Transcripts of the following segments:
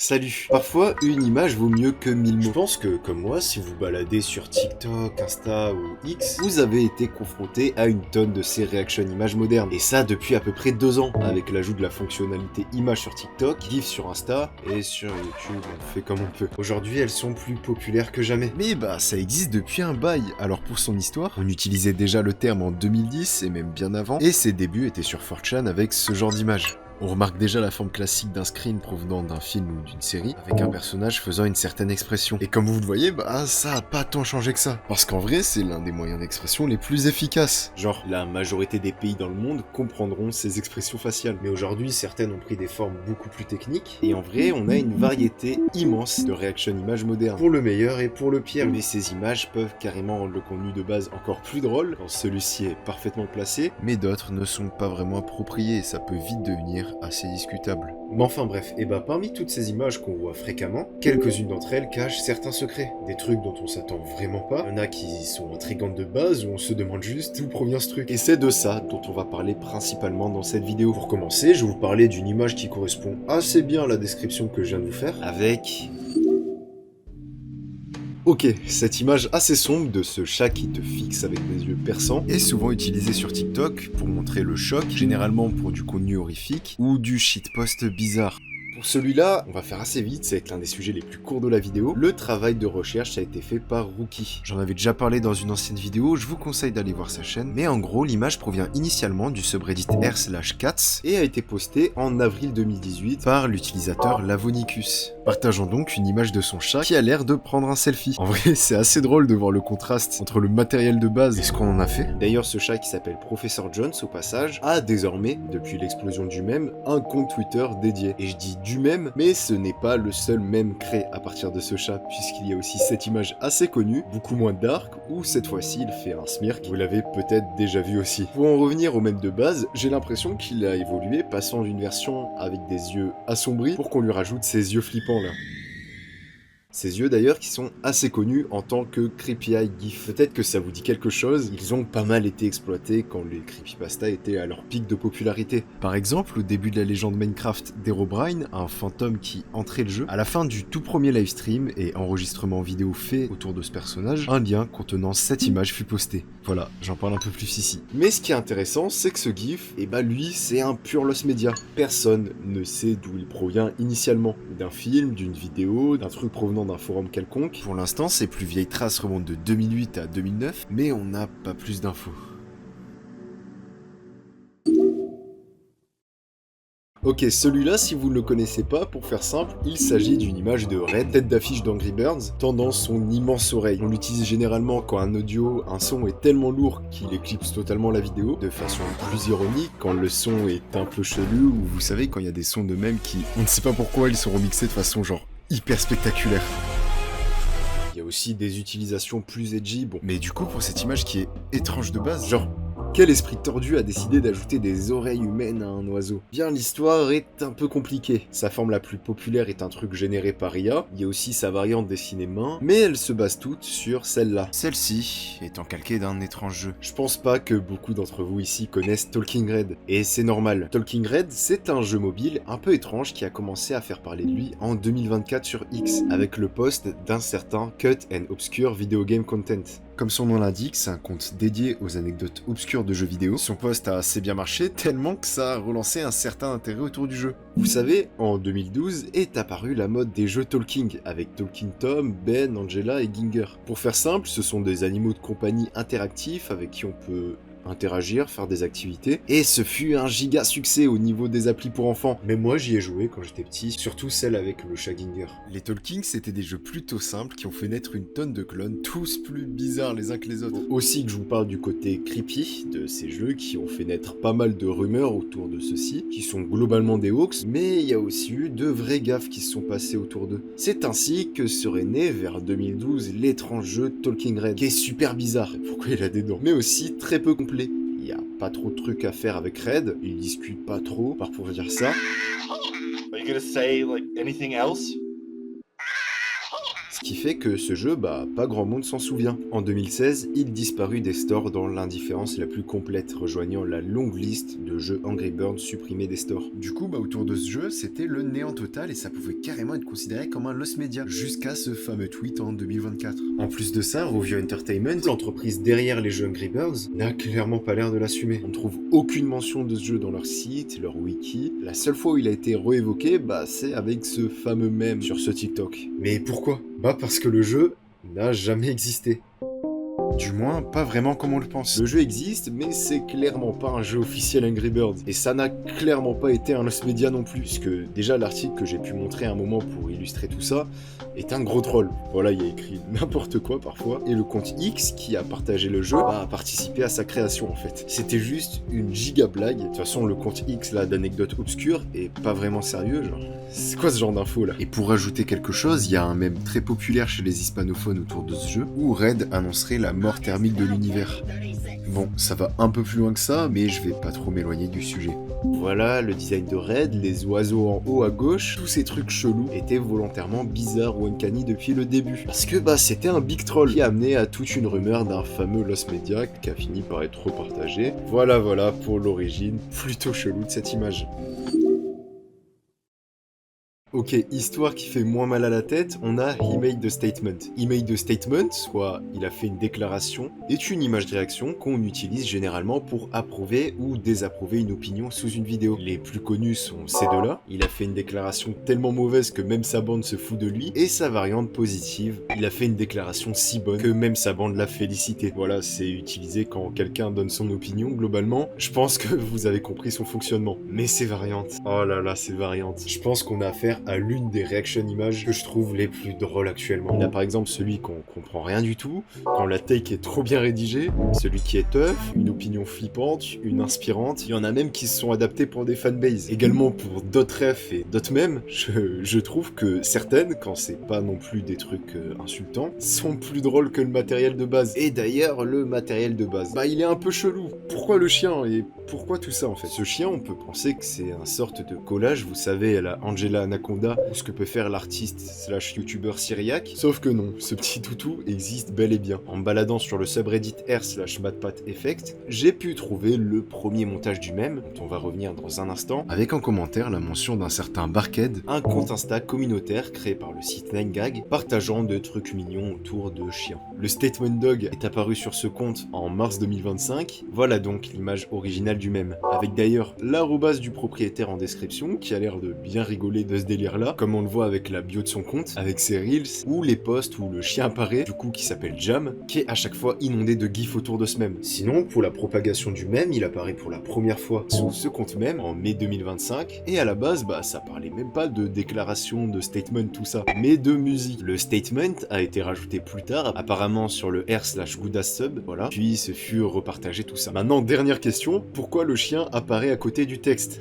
Salut. Parfois, une image vaut mieux que 1000 mots. Je pense que, comme moi, si vous baladez sur TikTok, Insta ou X, vous avez été confronté à une tonne de ces reaction images modernes. Et ça depuis à peu près 2 ans, avec l'ajout de la fonctionnalité image sur TikTok, GIF sur Insta, et sur YouTube, on fait comme on peut. Aujourd'hui, elles sont plus populaires que jamais. Mais bah, ça existe depuis un bail. Alors pour son histoire, on utilisait déjà le terme en 2010, et même bien avant, et ses débuts étaient sur 4chan avec ce genre d'image. On remarque déjà la forme classique d'un screen provenant d'un film ou d'une série, avec un personnage faisant une certaine expression. Et comme vous le voyez, bah ça a pas tant changé que ça. Parce qu'en vrai, c'est l'un des moyens d'expression les plus efficaces. Genre, la majorité des pays dans le monde comprendront ces expressions faciales. Mais aujourd'hui, certaines ont pris des formes beaucoup plus techniques, et en vrai, on a une variété immense de reaction images modernes, pour le meilleur et pour le pire. Mais ces images peuvent carrément rendre le contenu de base encore plus drôle, quand celui-ci est parfaitement placé, mais d'autres ne sont pas vraiment appropriés, et ça peut vite devenir assez discutable. Mais enfin bref, et bah parmi toutes ces images qu'on voit fréquemment, quelques-unes d'entre elles cachent certains secrets, des trucs dont on s'attend vraiment pas, il y en a qui sont intrigantes de base où on se demande juste d'où provient ce truc. Et c'est de ça dont on va parler principalement dans cette vidéo. Pour commencer, je vais vous parler d'une image qui correspond assez bien à la description que je viens de vous faire, avec... Ok, cette image assez sombre de ce chat qui te fixe avec des yeux perçants est souvent utilisée sur TikTok pour montrer le choc, généralement pour du contenu horrifique ou du shitpost bizarre. Pour celui-là, on va faire assez vite, ça va être l'un des sujets les plus courts de la vidéo. Le travail de recherche a été fait par Rookie. J'en avais déjà parlé dans une ancienne vidéo, je vous conseille d'aller voir sa chaîne. Mais en gros, l'image provient initialement du subreddit r/cats et a été postée en avril 2018 par l'utilisateur Lavonicus, partageant donc une image de son chat qui a l'air de prendre un selfie. En vrai, c'est assez drôle de voir le contraste entre le matériel de base et ce qu'on en a fait. D'ailleurs, ce chat qui s'appelle Professeur Jones au passage, a désormais, depuis l'explosion du mème, un compte Twitter dédié. Et je dis du mème, mais ce n'est pas le seul mème créé à partir de ce chat, puisqu'il y a aussi cette image assez connue, beaucoup moins dark, où cette fois-ci il fait un smirk, vous l'avez peut-être déjà vu aussi. Pour en revenir au mème de base, j'ai l'impression qu'il a évolué, passant d'une version avec des yeux assombris, pour qu'on lui rajoute ces yeux flippants là. Ces yeux d'ailleurs qui sont assez connus en tant que Creepy Eye GIF. Peut-être que ça vous dit quelque chose, ils ont pas mal été exploités quand les creepypasta étaient à leur pic de popularité. Par exemple, au début de la légende Minecraft d'Herobrine, un fantôme qui entrait le jeu, à la fin du tout premier livestream et enregistrement vidéo fait autour de ce personnage, un lien contenant cette image fut posté. Voilà, j'en parle un peu plus ici. Mais ce qui est intéressant, c'est que ce GIF, lui, c'est un pur lost media. Personne ne sait d'où il provient initialement. D'un film, d'une vidéo, d'un truc provenant d'un forum quelconque. Pour l'instant, ces plus vieilles traces remontent de 2008 à 2009, mais on n'a pas plus d'infos. Ok, celui-là, si vous ne le connaissez pas, pour faire simple, il s'agit d'une image de Red, tête d'affiche d'Angry Birds, tendant son immense oreille. On l'utilise généralement quand un son est tellement lourd qu'il éclipse totalement la vidéo, de façon plus ironique, quand le son est un peu chelou, ou vous savez, quand il y a des sons de mèmes qui, on ne sait pas pourquoi, ils sont remixés de façon genre hyper spectaculaire. Il y a aussi des utilisations plus edgy, bon. Mais du coup, pour cette image qui est étrange de base, genre, quel esprit tordu a décidé d'ajouter des oreilles humaines à un oiseau? Bien, l'histoire est un peu compliquée. Sa forme la plus populaire est un truc généré par IA, il y a aussi sa variante dessinée main, mais elles se basent toutes sur celle-là. Celle-ci étant calquée d'un étrange jeu. Je pense pas que beaucoup d'entre vous ici connaissent Talking Red, et c'est normal. Talking Red, c'est un jeu mobile un peu étrange qui a commencé à faire parler de lui en 2024 sur X, avec le post d'un certain Cut and Obscure Video Game Content. Comme son nom l'indique, c'est un compte dédié aux anecdotes obscures de jeux vidéo. Son post a assez bien marché, tellement que ça a relancé un certain intérêt autour du jeu. Vous savez, en 2012 est apparue la mode des jeux Talking, avec Talking Tom, Ben, Angela et Ginger. Pour faire simple, ce sont des animaux de compagnie interactifs avec qui on peut interagir, faire des activités, et ce fut un giga succès au niveau des applis pour enfants. Mais moi j'y ai joué quand j'étais petit, surtout celle avec le chat Ginger. Les Talking, c'était des jeux plutôt simples qui ont fait naître une tonne de clones, tous plus bizarres les uns que les autres. Aussi que je vous parle du côté creepy de ces jeux qui ont fait naître pas mal de rumeurs autour de ceux-ci, qui sont globalement des hoax, mais il y a aussi eu de vraies gaffes qui se sont passées autour d'eux. C'est ainsi que serait né vers 2012 l'étrange jeu Talking Red, qui est super bizarre, pourquoi il a des dents, mais aussi très peu complet. Il y a pas trop de trucs à faire avec Red, il discute pas trop, par pour dire ça. Are you gonna say like anything else? qui fait que ce jeu, pas grand monde s'en souvient. En 2016, il disparut des stores dans l'indifférence la plus complète, rejoignant la longue liste de jeux Angry Birds supprimés des stores. Du coup, autour de ce jeu, c'était le néant total et ça pouvait carrément être considéré comme un lost media, jusqu'à ce fameux tweet en 2024. En plus de ça, Rovio Entertainment, l'entreprise derrière les jeux Angry Birds, n'a clairement pas l'air de l'assumer. On ne trouve aucune mention de ce jeu dans leur site, leur wiki. La seule fois où il a été réévoqué, c'est avec ce fameux mème sur ce TikTok. Mais pourquoi ? Parce que le jeu n'a jamais existé. Du moins, pas vraiment comme on le pense. Le jeu existe, mais c'est clairement pas un jeu officiel Angry Birds. Et ça n'a clairement pas été un lost media non plus, puisque déjà l'article que j'ai pu montrer à un moment pour illustrer tout ça est un gros troll. Voilà, il y a écrit n'importe quoi parfois. Et le compte X, qui a partagé le jeu, a participé à sa création en fait. C'était juste une giga blague. De toute façon, le compte X là d'anecdotes obscures est pas vraiment sérieux, genre. C'est quoi ce genre d'info là ? Et pour rajouter quelque chose, il y a un mème très populaire chez les hispanophones autour de ce jeu, où Red annoncerait la mort thermique de l'univers. Bon, ça va un peu plus loin que ça, mais je vais pas trop m'éloigner du sujet. Voilà, le design de Red, les oiseaux en haut à gauche, tous ces trucs chelous étaient volontairement bizarres ou uncanny depuis le début. Parce que c'était un big troll qui a amené à toute une rumeur d'un fameux lost media qui a fini par être repartagé. Voilà pour l'origine plutôt chelou de cette image. Ok, histoire qui fait moins mal à la tête, on a He made the statement. He made the statement, soit il a fait une déclaration, est une image de réaction qu'on utilise généralement pour approuver ou désapprouver une opinion sous une vidéo. Les plus connus sont ces deux-là. Il a fait une déclaration tellement mauvaise que même sa bande se fout de lui, et sa variante positive, il a fait une déclaration si bonne que même sa bande l'a félicité. Voilà, c'est utilisé quand quelqu'un donne son opinion, globalement. Je pense que vous avez compris son fonctionnement. Mais ces variantes, oh là là, ces variantes. Je pense qu'on a affaire à l'une des reaction images que je trouve les plus drôles actuellement. Il y a par exemple celui qu'on comprend rien du tout, quand la take est trop bien rédigée, celui qui est tough, une opinion flippante, une inspirante, il y en a même qui se sont adaptés pour des fanbases. Également pour d'autres refs et d'autres mèmes, je trouve que certaines, quand c'est pas non plus des trucs insultants, sont plus drôles que le matériel de base. Et d'ailleurs, le matériel de base, il est un peu chelou. Pourquoi le chien et pourquoi tout ça en fait ? Ce chien, on peut penser que c'est une sorte de collage, vous savez, à la Angela Anaconda, ou ce que peut faire l'artiste / youtubeur syriaque, sauf que non, ce petit toutou existe bel et bien. En me baladant sur le subreddit r/MadPatEffect, j'ai pu trouver le premier montage du mème, dont on va revenir dans un instant, avec en commentaire la mention d'un certain Barked, un compte Insta communautaire créé par le site 9gag, partageant de trucs mignons autour de chiens. Le Statement Dog est apparu sur ce compte en mars 2025, voilà donc l'image originale du mème, avec d'ailleurs l'arrobase du propriétaire en description, qui a l'air de bien rigoler de ce délire là, comme on le voit avec la bio de son compte, avec ses reels, ou les posts où le chien apparaît, du coup qui s'appelle Jam, qui est à chaque fois inondé de gifs autour de ce mème. Sinon, pour la propagation du mème, il apparaît pour la première fois sous ce compte mème, en mai 2025, et à la base, ça parlait même pas de déclaration, de statement, tout ça, mais de musique. Le statement a été rajouté plus tard, apparemment sur le r/GoodAsSub, voilà, puis ce fut repartagé tout ça. Maintenant, dernière question, pourquoi le chien apparaît à côté du texte ?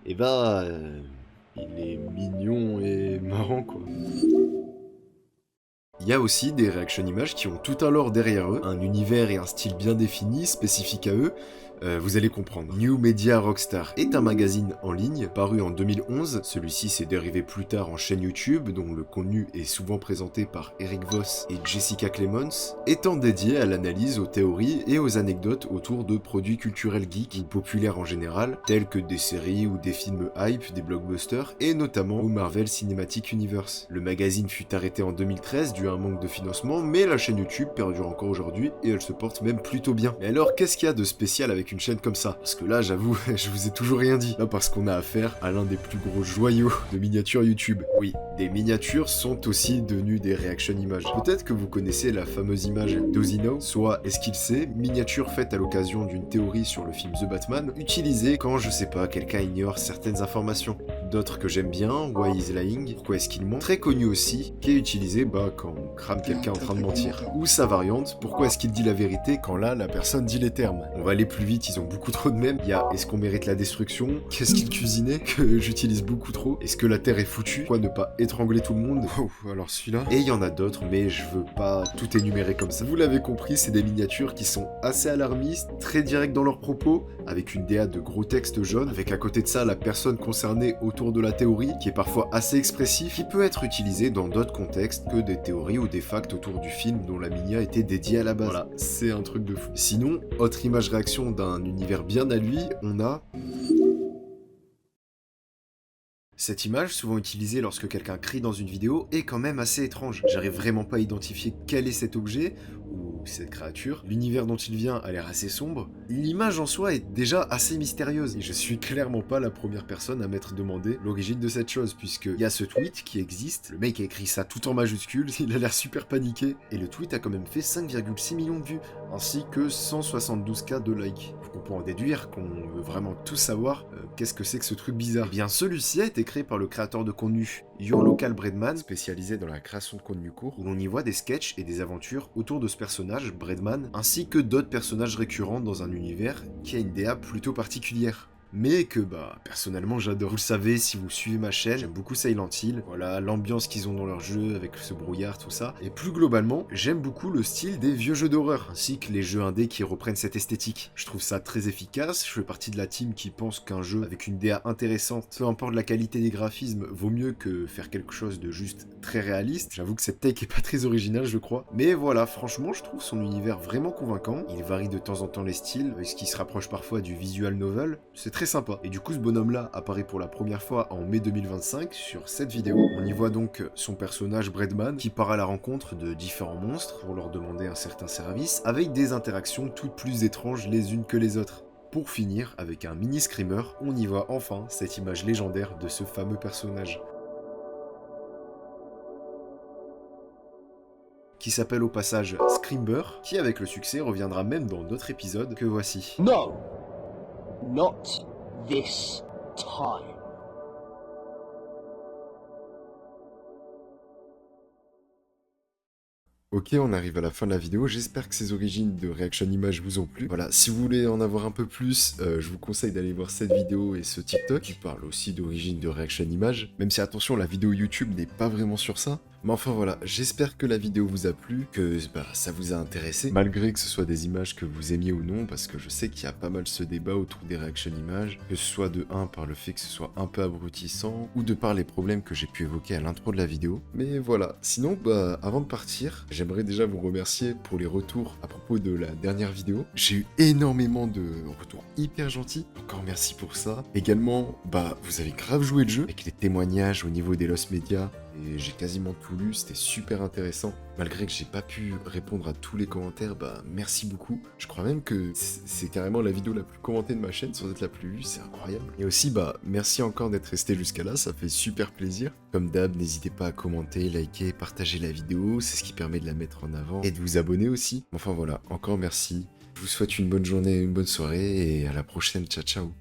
Il est mignon et marrant quoi. Il y a aussi des reaction images qui ont tout un lore derrière eux, un univers et un style bien définis, spécifiques à eux. Vous allez comprendre. New Media Rockstar est un magazine en ligne paru en 2011. Celui-ci s'est dérivé plus tard en chaîne YouTube, dont le contenu est souvent présenté par Eric Voss et Jessica Clemons, étant dédié à l'analyse, aux théories et aux anecdotes autour de produits culturels geeks ou populaires en général, tels que des séries ou des films hype, des blockbusters, et notamment au Marvel Cinematic Universe. Le magazine fut arrêté en 2013 dû à un manque de financement, mais la chaîne YouTube perdure encore aujourd'hui et elle se porte même plutôt bien. Mais alors, qu'est-ce qu'il y a de spécial avec une chaîne comme ça? Parce que là, j'avoue, je vous ai toujours rien dit. Là, parce qu'on a affaire à l'un des plus gros joyaux de miniatures YouTube. Oui, des miniatures sont aussi devenues des reaction images. Peut-être que vous connaissez la fameuse image d'Ozino, soit Est-ce qu'il sait, miniature faite à l'occasion d'une théorie sur le film The Batman, utilisée quand, je sais pas, quelqu'un ignore certaines informations. D'autres que j'aime bien, Why is lying, pourquoi est-ce qu'il ment, très connu aussi, qui est utilisé quand on crame quelqu'un en train de mentir. Ou sa variante, pourquoi est-ce qu'il dit la vérité quand là, la personne dit les termes. On va aller plus vite, ils ont beaucoup trop de mèmes. Il y a est-ce qu'on mérite la destruction, qu'est-ce qu'il cuisinait, que j'utilise beaucoup trop, est-ce que la terre est foutue, pourquoi ne pas étrangler tout le monde. Oh, alors celui-là. Et il y en a d'autres, mais je veux pas tout énumérer comme ça. Vous l'avez compris, c'est des miniatures qui sont assez alarmistes, très directes dans leurs propos, avec une DA de gros textes jaunes, avec à côté de ça la personne concernée autour autour de la théorie, qui est parfois assez expressif, qui peut être utilisé dans d'autres contextes que des théories ou des facts autour du film dont la mini a été dédiée à la base. Voilà, c'est un truc de fou. Sinon, autre image réaction d'un univers bien à lui, on a... Cette image, souvent utilisée lorsque quelqu'un crie dans une vidéo, est quand même assez étrange. J'arrive vraiment pas à identifier quel est cet objet, ou cette créature. L'univers dont il vient a l'air assez sombre. L'image en soi est déjà assez mystérieuse, et je suis clairement pas la première personne à m'être demandé l'origine de cette chose, puisqu'il y a ce tweet qui existe, le mec a écrit ça tout en majuscule, il a l'air super paniqué, et le tweet a quand même fait 5,6 millions de vues, ainsi que 172K de likes. Donc on peut en déduire qu'on veut vraiment tout savoir qu'est-ce que c'est que ce truc bizarre. Eh bien celui-ci a été créé par le créateur de contenu Your Local Breadman, spécialisé dans la création de contenu court, où l'on y voit des sketchs et des aventures autour de ce personnage, Breadman, ainsi que d'autres personnages récurrents dans un univers qui a une DA plutôt particulière. Mais que personnellement j'adore. Vous le savez si vous suivez ma chaîne, j'aime beaucoup Silent Hill, voilà, l'ambiance qu'ils ont dans leur jeu avec ce brouillard, tout ça. Et plus globalement, j'aime beaucoup le style des vieux jeux d'horreur, ainsi que les jeux indés qui reprennent cette esthétique. Je trouve ça très efficace, je fais partie de la team qui pense qu'un jeu avec une DA intéressante, peu importe la qualité des graphismes, vaut mieux que faire quelque chose de juste très réaliste. J'avoue que cette take est pas très originale je crois. Mais voilà, franchement je trouve son univers vraiment convaincant. Il varie de temps en temps les styles, ce qui se rapproche parfois du visual novel. C'est très sympa. Et du coup, ce bonhomme-là apparaît pour la première fois en mai 2025 sur cette vidéo. On y voit donc son personnage Breadman qui part à la rencontre de différents monstres pour leur demander un certain service, avec des interactions toutes plus étranges les unes que les autres. Pour finir, avec un mini screamer, on y voit enfin cette image légendaire de ce fameux personnage. Qui s'appelle au passage Screamber, qui avec le succès reviendra même dans d'autres épisodes que voici. No, not this time. Ok, on arrive à la fin de la vidéo, j'espère que ces origines de Reaction Image vous ont plu. Voilà, si vous voulez en avoir un peu plus, je vous conseille d'aller voir cette vidéo et ce TikTok, qui parle aussi d'origine de Reaction Image, même si attention, la vidéo YouTube n'est pas vraiment sur ça. Mais enfin voilà, j'espère que la vidéo vous a plu, que ça vous a intéressé, malgré que ce soit des images que vous aimiez ou non, parce que je sais qu'il y a pas mal ce débat autour des Reaction Images, que ce soit de 1 par le fait que ce soit un peu abrutissant, ou de par les problèmes que j'ai pu évoquer à l'intro de la vidéo. Mais voilà, sinon, avant de partir, j'aimerais déjà vous remercier pour les retours à propos de la dernière vidéo. J'ai eu énormément de retours hyper gentils, encore merci pour ça. Également, vous avez grave joué le jeu, avec les témoignages au niveau des Lost Media, et j'ai quasiment tout lu, c'était super intéressant. Malgré que j'ai pas pu répondre à tous les commentaires, merci beaucoup. Je crois même que c'est carrément la vidéo la plus commentée de ma chaîne, sans être la plus vue, c'est incroyable. Et aussi, merci encore d'être resté jusqu'à là, ça fait super plaisir. Comme d'hab, n'hésitez pas à commenter, liker, partager la vidéo, c'est ce qui permet de la mettre en avant, et de vous abonner aussi. Enfin voilà, encore merci. Je vous souhaite une bonne journée, une bonne soirée, et à la prochaine, ciao ciao.